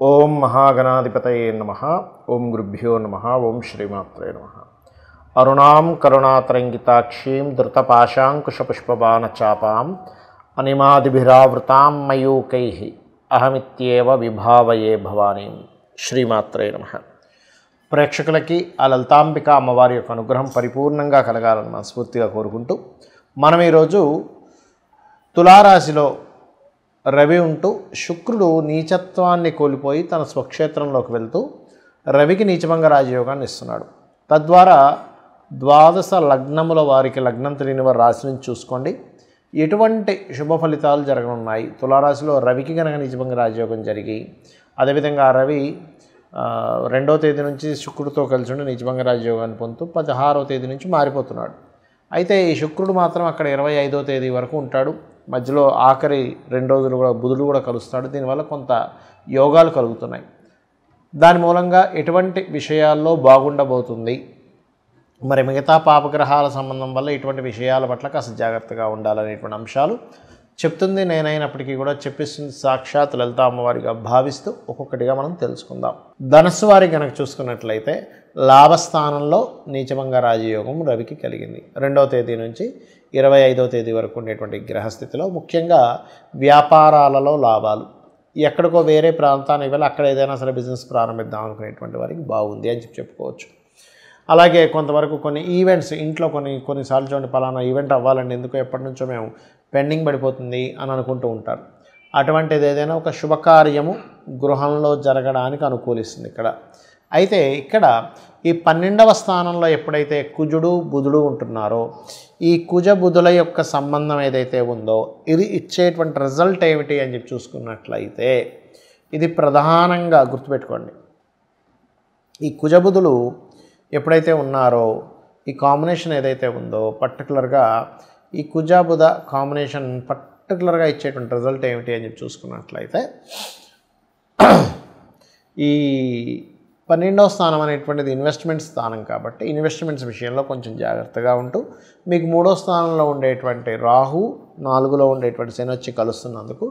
ఓం మహాగణాధిపతయే నమః. ఓం గురుభ్యో నమః. ఓం శ్రీమాత్రే నమః. అరుణాం కరుణాతరంగితాక్షీం ధృతపాశాంకుశపుష్పబాణచాపాం అనిమాదిభిరావృతాం మయూకైః అహమిత్యేవ విభావయే భవానీం. శ్రీమాత్రే నమః. ప్రేక్షకులకి ఆ లలితాంబిక అమ్మవారి యొక్క అనుగ్రహం పరిపూర్ణంగా కలగాలని మనస్ఫూర్తిగా కోరుకుంటూ మనం ఈరోజు తులారాశిలో రవి ఉంటూ శుక్రుడు నీచత్వాన్ని కోల్పోయి తన స్వక్షేత్రంలోకి వెళ్తూ రవికి నీచభంగ రాజయోగాన్ని ఇస్తున్నాడు. తద్వారా ద్వాదశ లగ్నముల వారికి లగ్నం తెలియని వారి రాశి నుంచి చూసుకోండి ఎటువంటి శుభ ఫలితాలు జరగనున్నాయి. తులారాశిలో రవికి కనుక నీచభంగ రాజయోగం జరిగి అదేవిధంగా రవి 2వ తేదీ నుంచి శుక్రుడితో కలిసి ఉండి నీచభంగ రాజయోగాన్ని పొందుతూ 16వ తేదీ నుంచి మారిపోతున్నాడు. అయితే ఈ శుక్రుడు మాత్రం అక్కడ 25వ తేదీ వరకు ఉంటాడు. మధ్యలో ఆఖరి 2 రోజులు కూడా బుధుడు కూడా కలుస్తాడు. దీనివల్ల కొంత యోగాలు కలుగుతున్నాయి. దాని మూలంగా ఎటువంటి విషయాల్లో బాగుండబోతుంది, మరి మిగతా పాపగ్రహాల సంబంధం వల్ల ఇటువంటి విషయాల పట్ల కాస్త జాగ్రత్తగా ఉండాలనేటువంటి అంశాలు చెప్తుంది. నేనైనప్పటికీ కూడా చెప్పిస్తుంది సాక్షాత్ లలిత అమ్మవారిగా భావిస్తూ ఒక్కొక్కటిగా మనం తెలుసుకుందాం. ధనుస్సు వారి కనుక చూసుకున్నట్లయితే లాభస్థానంలో నీచభంగ రాజయోగం రవికి కలిగింది. 2వ తేదీ నుంచి 25వ తేదీ వరకు ఉండేటువంటి గ్రహస్థితిలో ముఖ్యంగా వ్యాపారాలలో లాభాలు, ఎక్కడికో వేరే ప్రాంతానికి వెళ్ళి అక్కడ ఏదైనా సరే బిజినెస్ ప్రారంభిద్దాం అనుకునేటువంటి వారికి బాగుంది అని చెప్పుకోవచ్చు. అలాగే కొంతవరకు కొన్ని ఈవెంట్స్ ఇంట్లో కొన్నిసార్లు చూడండి, పలానా ఈవెంట్ అవ్వాలండి, ఎందుకో ఎప్పటి నుంచో మేము పెండింగ్ పడిపోతుంది అని అనుకుంటూ ఉంటారు. అటువంటిది ఏదైనా ఒక శుభకార్యము గృహంలో జరగడానికి అనుకూలిస్తుంది ఇక్కడ. అయితే ఇక్కడ ఈ 12వ స్థానంలో ఎప్పుడైతే కుజుడు బుధుడు ఉంటున్నారో ఈ కుజ బుధుల యొక్క సంబంధం ఏదైతే ఉందో ఇది ఇచ్చేటువంటి రిజల్ట్ ఏమిటి అని చెప్పి చూసుకున్నట్లయితే ఇది ప్రధానంగా గుర్తుపెట్టుకోండి. ఈ కుజబుధులు ఎప్పుడైతే ఉన్నారో ఈ కాంబినేషన్ ఏదైతే ఉందో పర్టికులర్గా ఈ కుజ బుధ కాంబినేషన్ పర్టికులర్గా ఇచ్చేటువంటి రిజల్ట్ ఏమిటి అని చెప్పి చూసుకున్నట్లయితే ఈ 12వ స్థానం అనేటువంటిది ఇన్వెస్ట్మెంట్ స్థానం కాబట్టి ఇన్వెస్ట్మెంట్స్ విషయంలో కొంచెం జాగ్రత్తగా ఉంటూ మీకు 3వ స్థానంలో ఉండేటువంటి రాహు 4లో ఉండేటువంటి శని వచ్చి కలుస్తున్నందుకు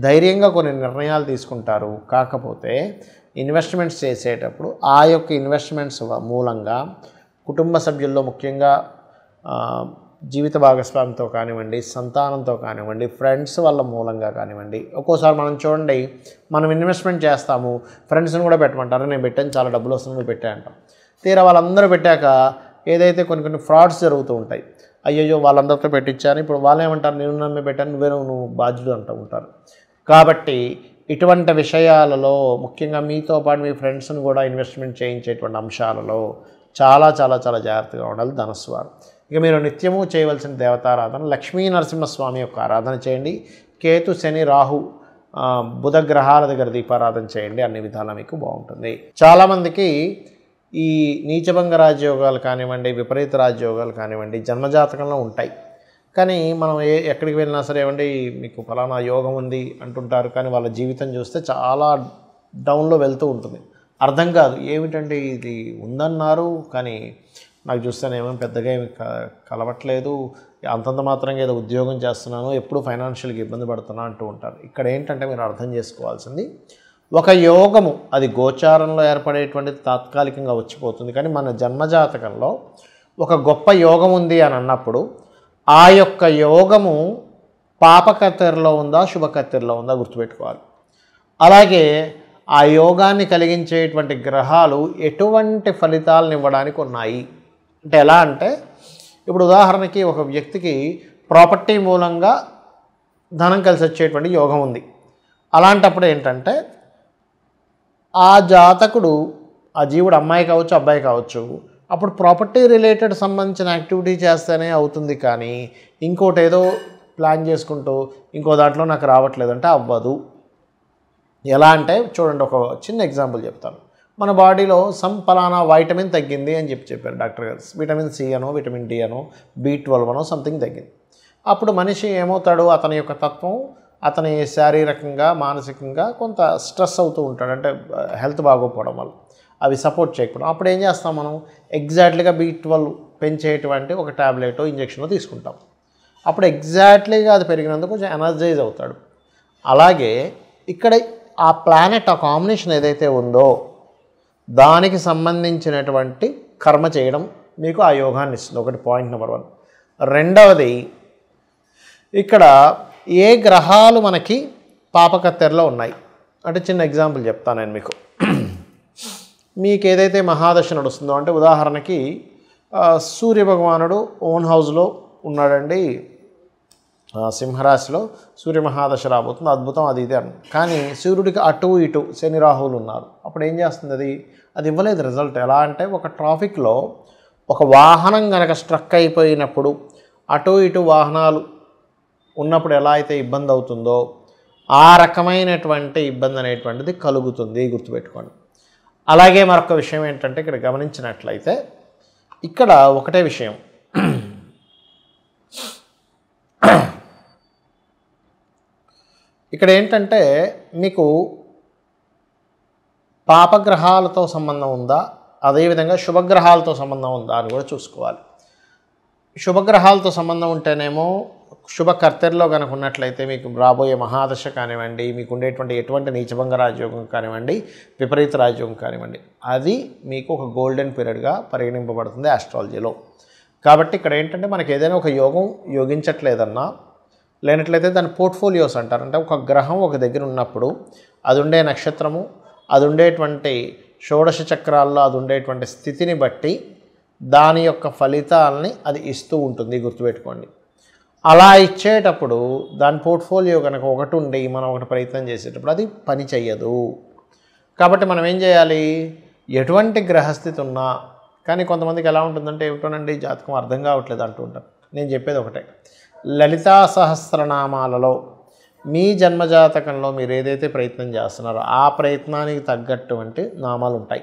ధైర్యంగా కొన్ని నిర్ణయాలు తీసుకుంటారు. కాకపోతే ఇన్వెస్ట్మెంట్స్ చేసేటప్పుడు ఆ యొక్క ఇన్వెస్ట్మెంట్స్ మూలంగా కుటుంబ సభ్యుల్లో ముఖ్యంగా జీవిత భాగస్వామితో కానివ్వండి, సంతానంతో కానివ్వండి, ఫ్రెండ్స్ వాళ్ళ మూలంగా కానివ్వండి, ఒక్కోసారి మనం చూడండి మనం ఇన్వెస్ట్మెంట్ చేస్తాము, ఫ్రెండ్స్ని కూడా పెట్టమంటారు, నేను పెట్టాను చాలా డబ్బులు వస్తుంది నువ్వు పెట్టా అంటాం. తీరా వాళ్ళందరూ పెట్టాక ఏదైతే కొన్ని ఫ్రాడ్స్ జరుగుతూ ఉంటాయి. అయ్యో వాళ్ళందరితో పెట్టించాను, ఇప్పుడు వాళ్ళు ఏమంటారు నేను నమ్మి పెట్టాను నువ్వు బాధ్యుడు అంటూ ఉంటారు. కాబట్టి ఇటువంటి విషయాలలో ముఖ్యంగా మీతో పాటు మీ ఫ్రెండ్స్ని కూడా ఇన్వెస్ట్మెంట్ చేయించేటువంటి అంశాలలో చాలా చాలా చాలా జాగ్రత్తగా ఉండాలి ధనుస్సు వారు. ఇక మీరు నిత్యము చేయవలసిన దేవతారాధన లక్ష్మీ నరసింహస్వామి యొక్క ఆరాధన చేయండి. కేతు శని రాహు బుధ గ్రహాల దగ్గర దీపారాధన చేయండి. అన్ని విధాలా మీకు బాగుంటుంది. చాలామందికి ఈ నీచభంగ రాజయోగాలు కానివ్వండి, విపరీత రాజయోగాలు కానివ్వండి జన్మజాతకంలో ఉంటాయి. కానీ మనం ఎక్కడికి వెళ్ళినా సరే ఏమండి మీకు ఫలానా యోగం ఉంది అంటుంటారు, కానీ వాళ్ళ జీవితం చూస్తే చాలా డౌన్లో వెళ్తూ ఉంటుంది. అర్థం కాదు ఏమిటంటే ఇది ఉందన్నారు కానీ నాకు చూస్తేనేమో పెద్దగా ఏమి కలవట్లేదు, అంతంత మాత్రంగా ఏదో ఉద్యోగం చేస్తున్నాను, ఎప్పుడు ఫైనాన్షియల్గా ఇబ్బంది పడుతున్నా అంటూ ఉంటారు. ఇక్కడ ఏంటంటే మీరు అర్థం చేసుకోవాల్సింది ఒక యోగము అది గోచారంలో ఏర్పడేటువంటిది తాత్కాలికంగా వచ్చిపోతుంది. కానీ మన జన్మజాతకంలో ఒక గొప్ప యోగం ఉంది అని అన్నప్పుడు ఆ యొక్క యోగము పాపకత్తెరలో ఉందా శుభకత్తెరలో ఉందా గుర్తుపెట్టుకోవాలి. అలాగే ఆ యోగాన్ని కలిగించేటువంటి గ్రహాలు ఎటువంటి ఫలితాలను ఇవ్వడానికి ఉన్నాయి అంటే ఎలా అంటే ఇప్పుడు ఉదాహరణకి ఒక వ్యక్తికి ప్రాపర్టీ మూలంగా ధనం కలిసి వచ్చేటువంటి యోగం ఉంది. అలాంటప్పుడు ఏంటంటే ఆ జాతకుడు ఆ జీవుడు అమ్మాయి కావచ్చు అబ్బాయి కావచ్చు అప్పుడు ప్రాపర్టీ రిలేటెడ్ సంబంధించిన యాక్టివిటీ చేస్తేనే అవుతుంది. కానీ ఇంకోటి ఏదో ప్లాన్ చేసుకుంటూ ఇంకో దాంట్లో నాకు రావట్లేదు అంటే అవ్వదు. ఎలా అంటే చూడండి ఒక చిన్న ఎగ్జాంపుల్ చెప్తాను. మన బాడీలో పలానా వైటమిన్ తగ్గింది అని చెప్పారు డాక్టర్ గారు. విటమిన్ సి అనో విటమిన్ డి అనో B12 అనో సంథింగ్ తగ్గింది. అప్పుడు మనిషి ఏమవుతాడు, అతని యొక్క తత్వం అతని శారీరకంగా మానసికంగా కొంత స్ట్రెస్ అవుతూ ఉంటాడు. అంటే హెల్త్ బాగోకపోవడం వల్ల అవి సపోర్ట్ చేయకపోవడం. అప్పుడు ఏం చేస్తాం మనం ఎగ్జాక్ట్లీగా B12 పెంచేటువంటి ఒక ట్యాబ్లెటో ఇంజెక్షనో తీసుకుంటాం. అప్పుడు ఎగ్జాక్ట్లీగా అది పెరిగినందుకు కొంచెం ఎనర్జైజ్ అవుతాడు. అలాగే ఇక్కడ ఆ ప్లానెట్ ఆ కాంబినేషన్ ఏదైతే ఉందో దానికి సంబంధించినటువంటి కర్మ చేయడం మీకు ఆ యోగాన్ని ఇస్తుంది. ఒకటి పాయింట్ నెంబర్ 1. రెండవది, ఇక్కడ ఏ గ్రహాలు మనకి పాపకత్తెరలో ఉన్నాయి అంటే చిన్న ఎగ్జాంపుల్ చెప్తాను నేను మీకు. మీకు ఏదైతే మహాదశ నడుస్తుందో అంటే ఉదాహరణకి సూర్యభగవానుడు ఓన్ హౌస్లో ఉన్నాడండి, సింహరాశిలో సూర్య మహాదశ రాబోతుంది, అద్భుతం, అది ఇది అని. కానీ సూర్యుడికి అటు ఇటు శని రాహువులు ఉన్నారు. అప్పుడు ఏం చేస్తుంది? అది ఇవ్వలేదు రిజల్ట్. ఎలా అంటే ఒక ట్రాఫిక్లో ఒక వాహనం కనుక స్ట్రక్ అయిపోయినప్పుడు అటు ఇటు వాహనాలు ఉన్నప్పుడు ఎలా అయితే ఇబ్బంది అవుతుందో ఆ రకమైనటువంటి ఇబ్బంది అనేటువంటిది కలుగుతుంది, గుర్తుపెట్టుకోండి. అలాగే మరొక విషయం ఏంటంటే ఇక్కడ గమనించినట్లయితే ఇక్కడ ఒకటే విషయం, ఇక్కడ ఏంటంటే మీకు పాపగ్రహాలతో సంబంధం ఉందా, అదేవిధంగా శుభగ్రహాలతో సంబంధం ఉందా అని కూడా చూసుకోవాలి. శుభగ్రహాలతో సంబంధం ఉంటేనేమో శుభకర్తెరలో కనుక ఉన్నట్లయితే మీకు రాబోయే మహాదశ కానివ్వండి, మీకు ఉండేటువంటి ఎటువంటి నీచభంగ రాజయోగం కానివ్వండి, విపరీత రాజయోగం కానివ్వండి, అది మీకు ఒక గోల్డెన్ పీరియడ్గా పరిగణింపబడుతుంది ఆస్ట్రాలజీలో. కాబట్టి ఇక్కడ ఏంటంటే మనకి ఏదైనా ఒక యోగం యోగించట్లేదన్నా లేనట్లయితే దాని పోర్ట్ఫోలియోస్ అంటారు. అంటే ఒక గ్రహం ఒక దగ్గర ఉన్నప్పుడు అది ఉండే నక్షత్రము, అది ఉండేటువంటి షోడశ చక్రాల్లో అది ఉండేటువంటి స్థితిని బట్టి దాని యొక్క ఫలితాలని అది ఇస్తూ ఉంటుంది, గుర్తుపెట్టుకోండి. అలా ఇచ్చేటప్పుడు దాని పోర్ట్ఫోలియో కనుక ఒకటి ఉండి మనం ఒకటి ప్రయత్నం చేసేటప్పుడు అది పని చెయ్యదు. కాబట్టి మనం ఏం చేయాలి? ఎటువంటి గ్రహస్థితి ఉన్నా, కానీ కొంతమందికి ఎలా ఉంటుందంటే ఏమిటోనండి జాతకం అర్థం కావట్లేదు అంటూ ఉంటారు. నేను చెప్పేది ఒకటే, లలితా సహస్రనామాలలో మీ జన్మజాతకంలో మీరు ఏదైతే ప్రయత్నం చేస్తున్నారో ఆ ప్రయత్నానికి తగ్గటువంటి నామాలు ఉంటాయి.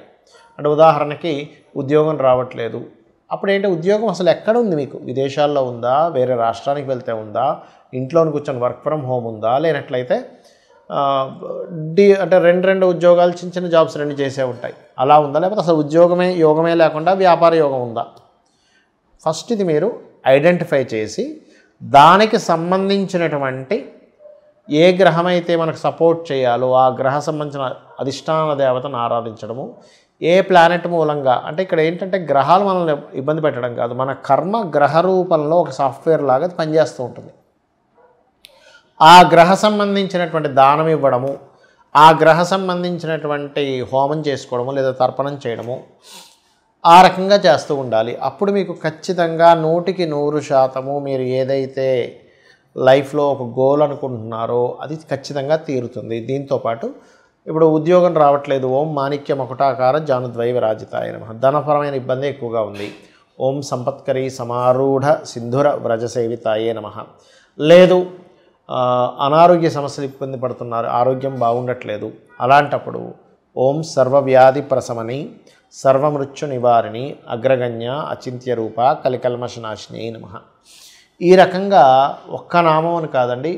అంటే ఉదాహరణకి ఉద్యోగం రావట్లేదు, అప్పుడు ఏంటి, ఉద్యోగం అసలు ఎక్కడ ఉంది మీకు? విదేశాల్లో ఉందా, వేరే రాష్ట్రానికి వెళ్తే ఉందా, ఇంట్లోని కూర్చొని వర్క్ ఫ్రమ్ హోమ్ ఉందా, లేనట్లయితే అంటే రెండు ఉద్యోగాలు చిన్న చిన్న జాబ్స్ రెండు చేసే ఉంటాయి, అలా ఉందా, లేకపోతే అసలు యోగమే లేకుండా వ్యాపార యోగం ఉందా? ఫస్ట్ ఇది మీరు ఐడెంటిఫై చేసి దానికి సంబంధించినటువంటి ఏ గ్రహమైతే మనకు సపోర్ట్ చేయాలో ఆ గ్రహ సంబంధించిన అధిష్టాన దేవతను ఆరాధించడము. ఏ ప్లానెట్ మూలంగా అంటే ఇక్కడ ఏంటంటే గ్రహాలు మనల్ని ఇబ్బంది పెట్టడం కాదు, మన కర్మ గ్రహ రూపంలో ఒక సాఫ్ట్వేర్ లాగా పనిచేస్తూ ఉంటుంది. ఆ గ్రహ సంబంధించినటువంటి దానం ఇవ్వడము, ఆ గ్రహ సంబంధించినటువంటి హోమం చేసుకోవడము లేదా తర్పణం చేయడము, ఆ రకంగా చేస్తూ ఉండాలి. అప్పుడు మీకు ఖచ్చితంగా 100% మీరు ఏదైతే లైఫ్లో ఒక గోల్ అనుకుంటున్నారో అది ఖచ్చితంగా తీరుతుంది. దీంతోపాటు ఇప్పుడు ఉద్యోగం రావట్లేదు, ఓం మాణిక్య మకుటాకార జానుద్వై విరాజితాయ నమః. ధనపరమైన ఇబ్బంది ఎక్కువగా ఉంది, ఓం సంపత్కరీ సమారూఢ సింధుర వ్రజసేవితాయే నమః. లేదు అనారోగ్య సమస్యలు ఇబ్బంది పడుతున్నారు, ఆరోగ్యం బాగుండట్లేదు, అలాంటప్పుడు ఓం సర్వవ్యాధి ప్రశమని సర్వమృత్యు నివారిణి అగ్రగణ్య అచింత్య రూప కలికల్మషనాశిని నమః. ఈ రకంగా ఒక్క నామం అని కాదండి,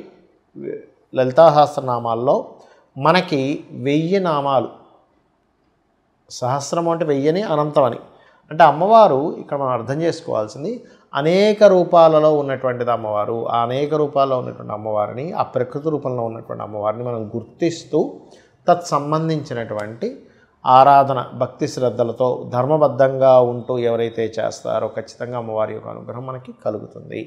లలితా సహస్రనామాల్లో మనకి 1000 నామాలు, సహస్రం అంటే 1000 అనంతం అని. అంటే అమ్మవారు ఇక్కడ మనం అర్థం చేసుకోవాల్సింది అనేక రూపాలలో ఉన్నటువంటిది అమ్మవారు. ఆ అనేక రూపాల్లో ఉన్నటువంటి అమ్మవారిని, ఆ ప్రకృతి రూపంలో ఉన్నటువంటి అమ్మవారిని మనం గుర్తిస్తూ తత్సంబంధించినటువంటి ఆరాధన భక్తి శ్రద్ధలతో ధర్మబద్ధంగా ఉంటూ ఎవరైతే చేస్తారో ఖచ్చితంగా అమ్మవారి యొక్క అనుగ్రహం మనకి కలుగుతుంది.